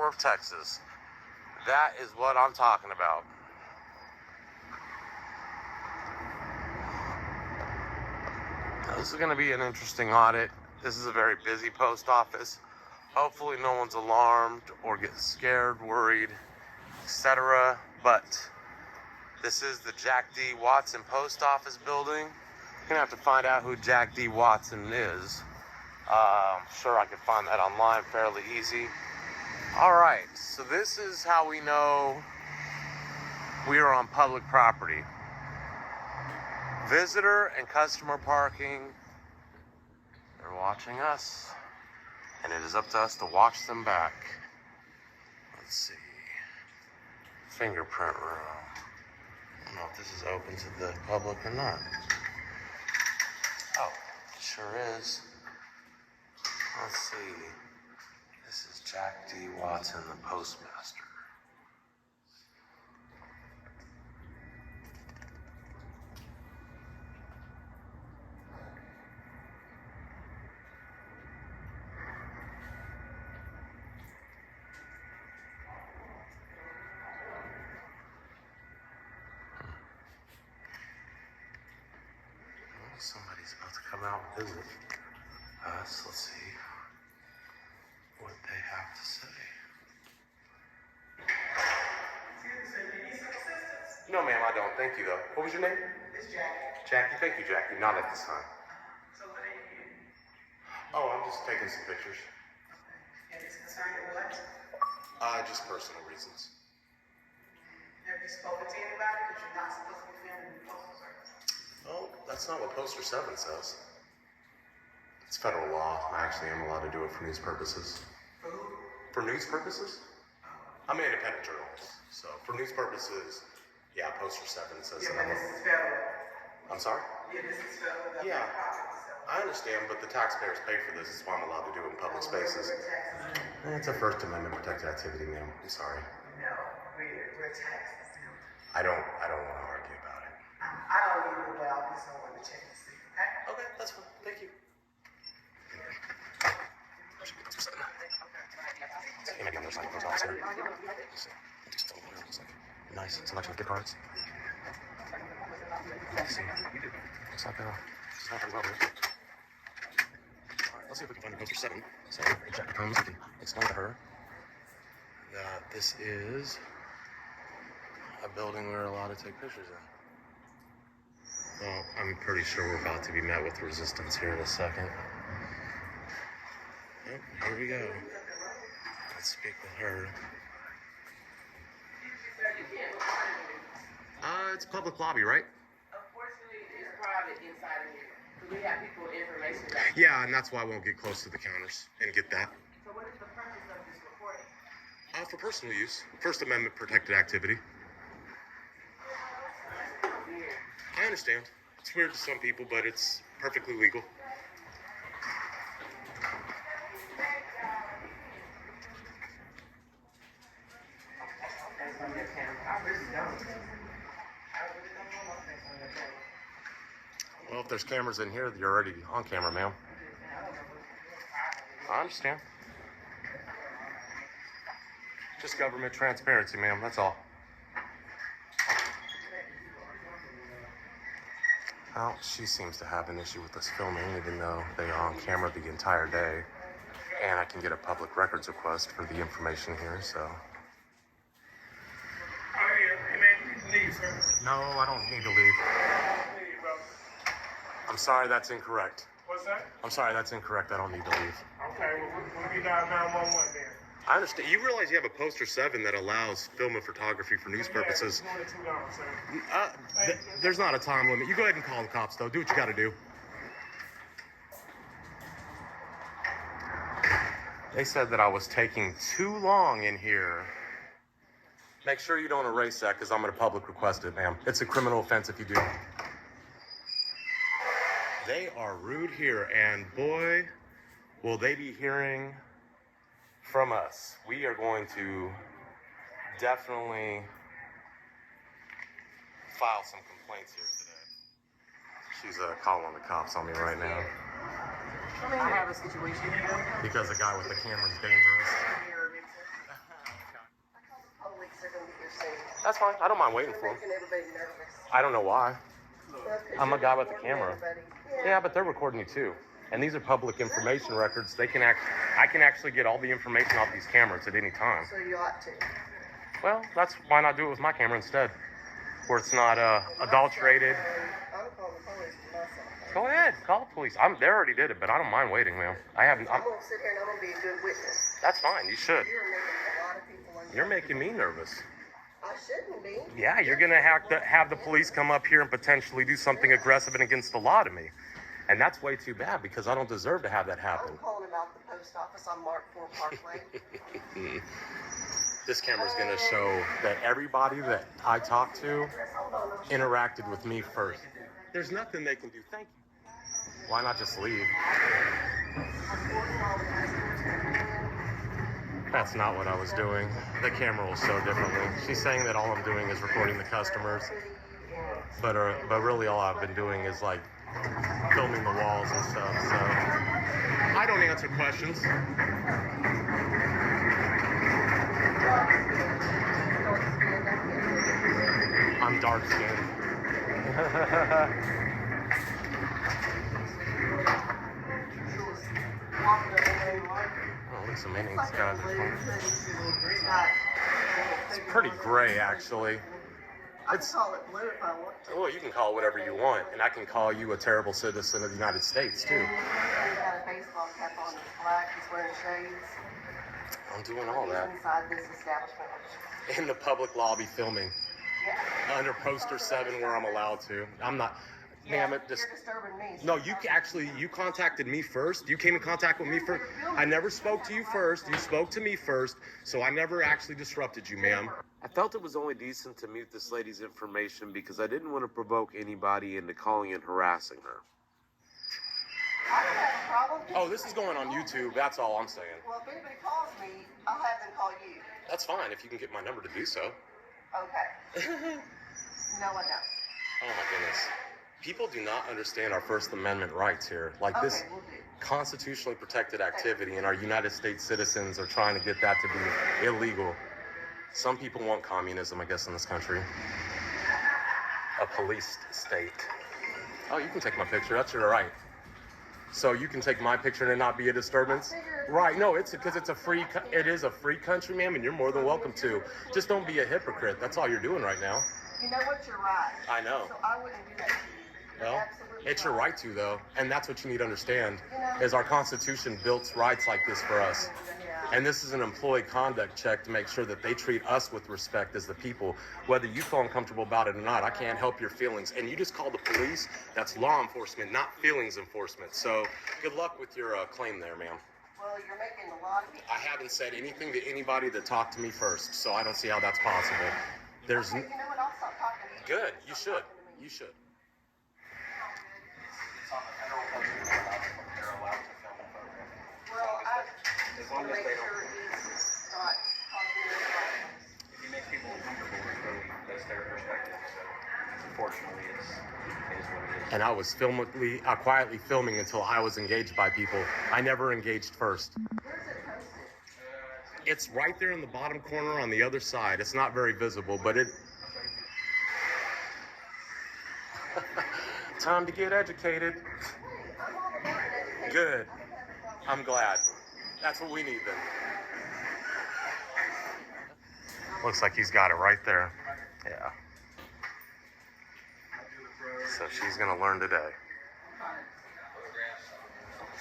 North Texas. That is what I'm talking about. This is going to be an interesting audit. This is a very busy post office. Hopefully no one's alarmed or gets scared, worried, etc. But this is the Jack D. Watson Post Office building. You're gonna have to find out who Jack D. Watson is. I'm sure I could find that online fairly easy. All right, so this is how we know we are on public property. Visitor and customer parking. They're watching us, and it is up to us to watch them back. Let's see. Fingerprint room. I don't know if this is open to the public or not. Oh, it sure is. Let's see. This is Jack D. Watson, the postmaster. Somebody's about to come out and visit us. Let's see what they have to say. No, ma'am, I don't. Thank you, though. What was your name? It's Jackie. Jackie. Thank you, Jackie. Not at this time. So what are you doing? Oh, I'm just taking some pictures. And it's concerned with what? Just personal reasons. Have you spoken to anybody? Because you're not supposed to be filming the postal service. Oh, that's not what Poster 7 says. It's federal law. I actually am allowed to do it for news purposes. For who? For news purposes? I'm an independent journalist. So for news purposes, yeah, Poster 7 says Yeah, that but this is federal. I'm sorry? Yeah, this is federal. Yeah. Property, so. I understand, but the taxpayers pay for this. That's why I'm allowed to do it in public spaces. It's a First Amendment protected activity, ma'am. I'm sorry. No, we're taxed. I don't want to argue about it. I don't either, but I just don't want to check to see, okay? Okay, that's fine. Thank you. It might be on the other side of the post office here. Nice selection of gift cards. Let's see. Looks like she's not very well here. Alright, let's see if we can find the Poster 7. So if Jack comes, we can explain to her that this is a building we're allowed to take pictures in. Well, I'm pretty sure we're about to be met with resistance here in a second. Yep, here we go. Let's speak with her. It's public lobby, right? Unfortunately, it's private inside of here. So we have people information. Yeah, and that's why I won't get close to the counters and get that. So what is the purpose of this recording? For personal use. First Amendment protected activity. I understand. It's weird to some people, but it's perfectly legal. Well, if there's cameras in here, you're already on camera, ma'am. I understand. Just government transparency, ma'am, that's all. Well, she seems to have an issue with us filming, even though they are on camera the entire day. And I can get a public records request for the information here, so. No, I don't need to leave. I'm sorry, that's incorrect. What's that? I'm sorry, that's incorrect. I don't need to leave. Okay, we'll be down 911 then. I understand. You realize you have a Poster 7 that allows film and photography for news purposes. Yeah, it's $22, sir. There's not a time limit. You go ahead and call the cops, though. Do what you got to do. They said that I was taking too long in here. Make sure you don't erase that, because I'm going to public request it, ma'am. It's a criminal offense if you do. They are rude here, and boy, will they be hearing from us. We are going to definitely file some complaints here today. She's calling the cops on me right now. I have a situation here. Because the guy with the camera is dangerous. That's fine. I don't mind waiting for them. Making everybody nervous. I don't know why. Well, 'cause I'm a you're guy with the recording camera. everybody. Yeah, but they're recording you too. And these are public information records. I can actually get all the information off these cameras at any time. So you ought to. Well, why not do it with my camera instead, where it's not adulterated. I'm calling the police for myself. Go ahead, call the police. They already did it, but I don't mind waiting, man. I'm gonna sit here and I'm gonna be a good witness. That's fine. You should. You're making a lot of people uncomfortable. You're making me nervous. I shouldn't be. Yeah, you're gonna have the police come up here and potentially do something aggressive and against the law to me, and that's way too bad because I don't deserve to have that happen. I'm calling about the post office on Mark 4 Parkway. This camera's gonna show that everybody that I talked to interacted with me first. There's nothing they can do. Thank you. Why not just leave? That's not what I was doing. The camera will show differently. She's saying that all I'm doing is recording the customers, but really all I've been doing is like filming the walls and stuff. So I don't answer questions. I'm dark skinned. Oh, look, some innings guys are fun. It's pretty gray, actually. I can call it blue if I want to. Well, you can call it whatever you want, and I can call you a terrible citizen of the United States, too. He's got a baseball cap on, it's black, he's wearing shades. I'm doing all that. Inside this establishment. In the public lobby filming. Yeah. Under poster 7 where I'm allowed to. I'm not... Yeah, Ma'am, it just... you're disturbing me. No, you contacted me first. You came in contact with me first. I never spoke to you first. You spoke to me first, so I never actually disrupted you, ma'am. I felt it was only decent to mute this lady's information because I didn't want to provoke anybody into calling and harassing her. I don't have a problem. Oh, this is going on YouTube. That's all I'm saying. Well, if anybody calls me, I'll have them call you. That's fine if you can get my number to do so. Okay. No, I don't. Oh, my goodness. People do not understand our First Amendment rights here. Like this Okay, we'll do. constitutionally protected activity, and our United States citizens are trying to get that to be illegal. Some people want communism, I guess, in this country. A policed state. Oh, you can take my picture. That's your right. So you can take my picture and it not be a disturbance? Right. No, it's because it is a free country, ma'am, and you're more than welcome to. Just don't be a hypocrite. That's all you're doing right now. You know what? You're right. I know. So I wouldn't do that to you. You're Well, absolutely it's your right to, though, and that's what you need to understand, You know- is our Constitution built rights like this for us. Yeah. And this is an employee conduct check to make sure that they treat us with respect as the people. Whether you feel uncomfortable about it or not, I can't help your feelings. And you just call the police, that's law enforcement, not feelings enforcement. So good luck with your claim there, ma'am. Well, you're making a lot of people. I haven't said anything to anybody that talked to me first, so I don't see how that's possible. There's... Okay, you know what? I'll stop talking to you. Good, you should. You should. Well, I just want to make sure he's not causing any problems. If you make people uncomfortable, that's their perspective. So, unfortunately, it is what it is. And I was quietly filming until I was engaged by people. I never engaged first. Where's it posted? It's right there in the bottom corner on the other side. It's not very visible, but it... Time to get educated. I'm all about education. Good. I'm glad. That's what we need then. Looks like he's got it right there. Yeah. So she's gonna learn today.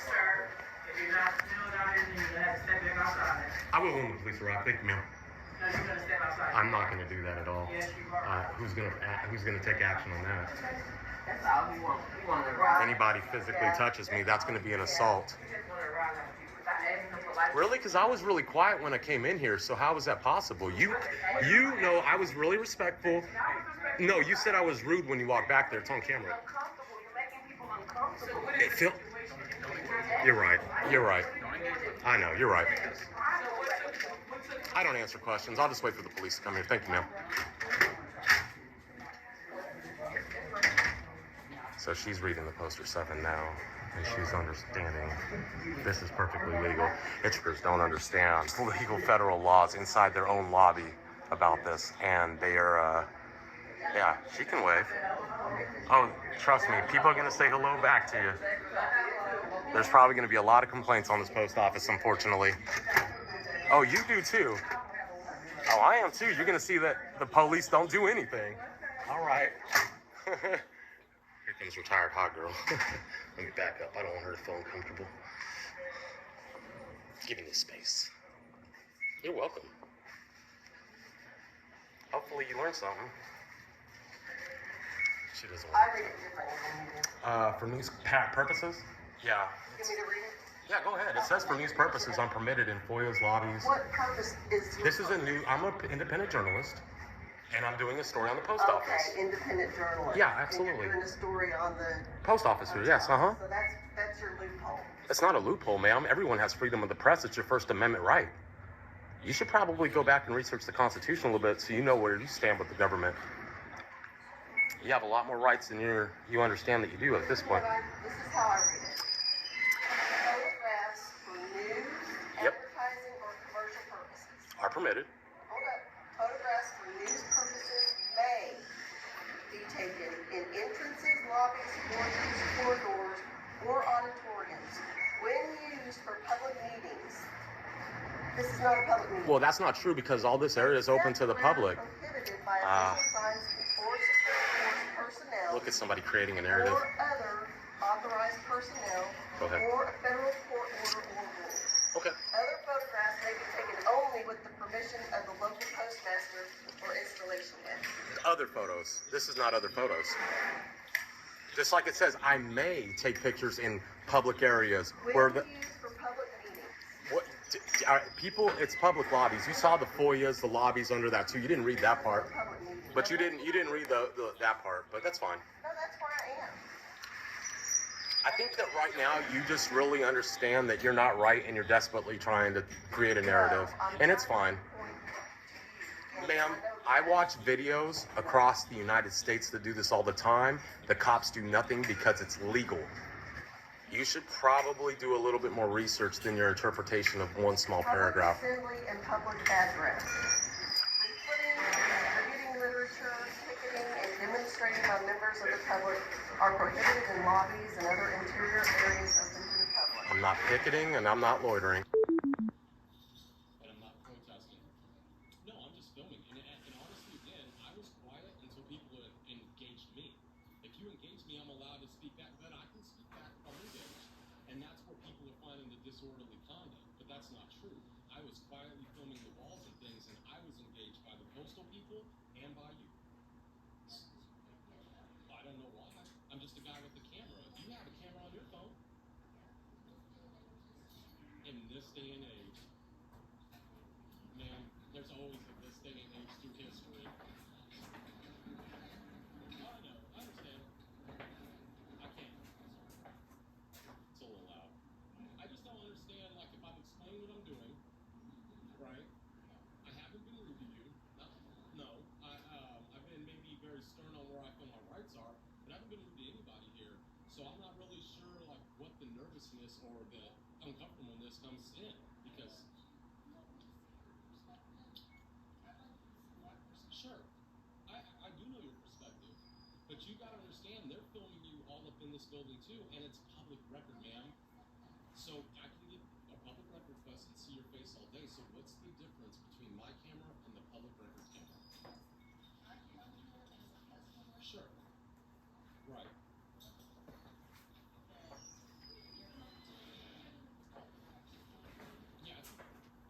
Sir, if you're not still down here, then you're gonna have to step back outside. I will when the police arrive. Thank you, ma'am. No, you're gonna step outside. I'm not gonna do that at all. Yes, you are. Who's gonna take action on that? That's all we want. We want to rise. If anybody physically touches me, that's gonna be an assault. We just want to rise on people. Stop asking them for life. Really? Because I was really quiet when I came in here, so how was that possible? You know I was really respectful. No, you said I was rude when you walked back there. It's on camera. Uncomfortable. You're making people uncomfortable. It feel... You're right. You're right. I know. You're right. I don't answer questions. I'll just wait for the police to come here. Thank you, ma'am. So she's reading the poster 7 now, and she's understanding this is perfectly legal. Hitchhikers don't understand legal federal laws inside their own lobby. about this, and they are, yeah, she can wave. Oh, trust me, people are going to say hello back to you. There's probably going to be a lot of complaints on this post office, unfortunately. Oh, you do too. Oh, I am too. You're going to see that the police don't do anything. All right. Here comes retired hot girl. Let me back up. I don't want her to feel uncomfortable. Give me this space. You're welcome. Hopefully you learned something. She doesn't want I read it differently than you do. For news purposes? Yeah. Give me to read it? Yeah, go ahead. It says for news purposes, I'm permitted in FOIA's lobbies. What purpose is your This is I'm an independent journalist, and I'm doing a story on the post office. Okay, independent journalist. Yeah, absolutely. And you're doing a story on the Post officer, yes, uh-huh. So that's your loophole. It's not a loophole, ma'am. Everyone has freedom of the press. It's your First Amendment right. You should probably go back and research the Constitution a little bit so you know where you stand with the government. You have a lot more rights than you understand that you do at this point. This is how I read it. Photographs for news, Yep. advertising, or commercial purposes. Are permitted. Hold up. Photographs for news purposes may be taken in entrances, lobbies, foyers, corridors, or auditoriums when used for public meetings. This is not a public meeting. Well, that's not true because all this area is open to the public. Prohibited by official signs or security force personnel. Look at somebody creating a narrative. Or other authorized personnel. Go ahead. Or a federal court order or rule. Okay. Other photographs may be taken only with the permission of the local postmaster or installation head. Other photos. This is not other photos. Just like it says, I may take pictures in public areas where When the used for public meetings. what people. It's public lobbies. You saw the FOIAs, the lobbies under that too. You didn't read that part, Public meetings. but you didn't read that part. But that's fine. No, that's where I am. I think that right now you just really understand that you're not right and you're desperately trying to create a narrative, and it's fine. Ma'am, I watch videos across the United States that do this all the time. The cops do nothing because it's legal. You should probably do a little bit more research than your interpretation of one small paragraph. Public assembly and public address. Leafleting, distributing literature, picketing, and demonstrating by members of the public are prohibited in lobbies and other interior areas open to the public. I'm not picketing and I'm not loitering. And I'm not protesting. No, I'm just filming. And honestly, again, I was quiet until people engaged me. If you engage me, I'm allowed to speak back, but I can speak back if I'm engaged. And that's where people are finding the disorderly conduct. But that's not true. I was quietly filming the walls and things, and I was engaged by the postal people and by you. I don't know why. I'm just a guy with a camera. You have a camera on your phone. In this day and age, man, there's always a this day and age through history. I know, I understand. I can't. It's a little loud. I just don't understand, like, if I'm explaining what I'm doing, right? I haven't been rude to you. No. I've been maybe very stern on where I feel my rights are, but I haven't been rude to anybody here. So I'm not really sure, like, what the nervousness or the uncomfortableness comes in, because sure, I do know your perspective, but you gotta understand they're filming you all up in this building too, and it's public record, ma'am. So I can get a public record request and see your face all day. So what's the difference between my camera and the public record camera? Sure. Right. Yeah.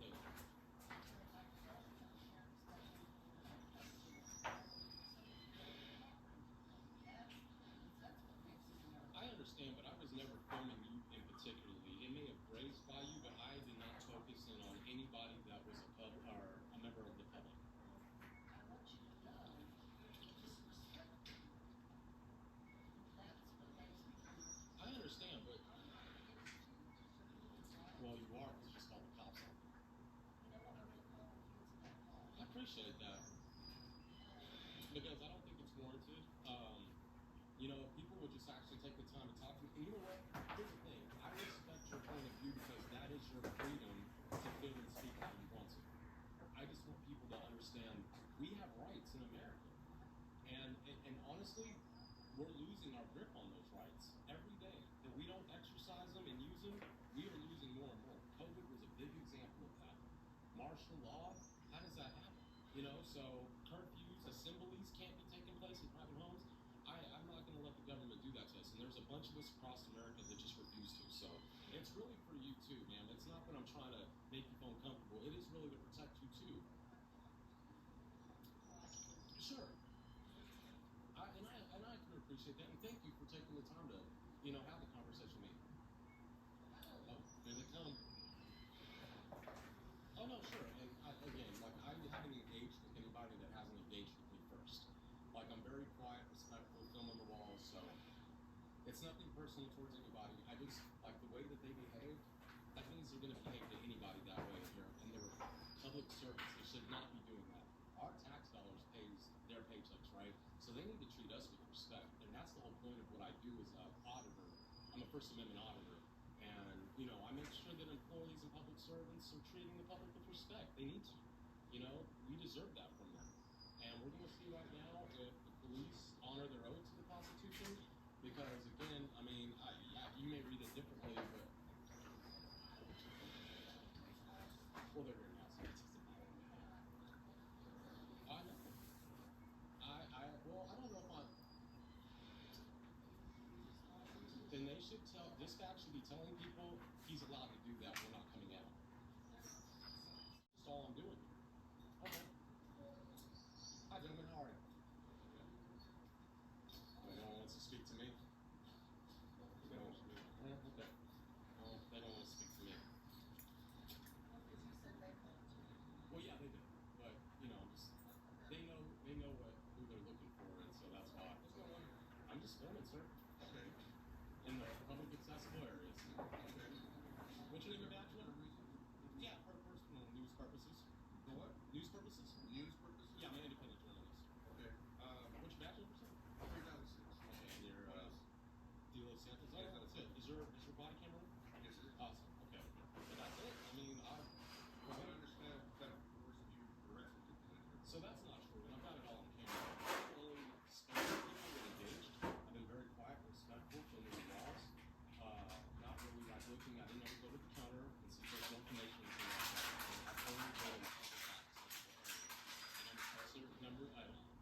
Yeah. I understand, but I was never filming you in particularly. It may have grazed by you, but I did not focus in on anybody that was a pub or a member of the public. I understand, but well, you are because you just called the cops on me. I appreciate that because I don't think it's warranted. You know, if people would just actually take the time to talk to me. And you know what? Here's the thing. I respect your point of view because that is your freedom to feel and speak how you want to. I just want people to understand understand we have rights in America. And honestly, we're losing our grip on those rights every day. That we don't exercise them and use them, we are losing more and more. COVID was a big example of that. Martial law, how does that happen? You know, so curfews, assemblies can't be taking place in private homes. I'm not going to let the government do that to us. And there's a bunch of us across America that just refuse to. So it's really for you too, man. It's not that I'm trying to make you feel uncomfortable. It is really to protect you too. Sure. And I can appreciate that. And thank you for taking the time to, you know, have the conversation with me. Oh, here they come. Oh no, sure. And again, like I haven't engaged with anybody that hasn't engaged with me first. Like I'm very quiet, respectful, film on the walls, so it's nothing personal towards anybody. I just like the way that they behave. That means they're going to behave to anybody that way here, and they're public servants. They should not be doing that. Our tax dollars pays their paychecks, right? So they need to treat us with respect, and that's the whole point of what I do as an auditor. I'm a First Amendment auditor. And, you know, I make sure that employees and public servants are treating the public with respect. They need to. You know, we deserve that from them. And we're going to see right now if the police honor their oath to the Constitution. Because, again, I mean, you may read it differently, but... Well, they're here now, so it doesn't matter. I know. Well, I don't know if I'm... Then they should tell, dispatch should be telling people he's allowed to do that. We're not coming out. That's all I'm doing. Okay. Hi, gentlemen. How are you? No one wants to speak to me. They don't want to speak. Okay. Well, they don't want to speak to me. Well, yeah, they do. But you know, just they know who they're looking for, and so that's why. I'm just filming, sir. Okay. In the public accessible areas. Okay. What's your name, Bachelor? Yeah, for personal news purposes. For what? News purposes. News purposes? Yeah, I'm an independent journalist. Okay. What's your bachelor percent? 396. Okay, and your De Los Santos? Oh, that's it. Is your body camera on? Yes, it is. Awesome. Okay. So that's it. I mean, I don't understand that force you arrested. So that's not true, and I've got it all on camera. I've only spoken to people that engaged. I've been very quiet, respectful, filming the laws. Not really like looking. I didn't ever go to the counter and see personal information and things like that. I've only been in public access areas.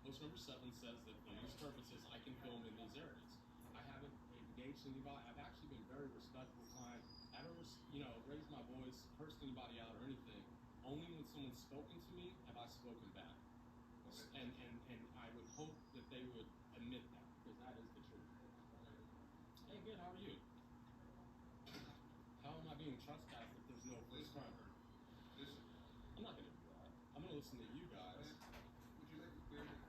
Post number 7 says that for news purposes, I can film in these areas. I haven't engaged anybody. I've actually been very respectful, kind. I haven't, raised my voice, cursed anybody out or anything. Only when someone's spoken to me have I spoken back. And I would hope that they would admit that, because that is the truth. Hey, good, how are you? How am I being trespassed if there's no first crime? I'm not going to do that. I'm going to listen to you guys. Would you like to clear the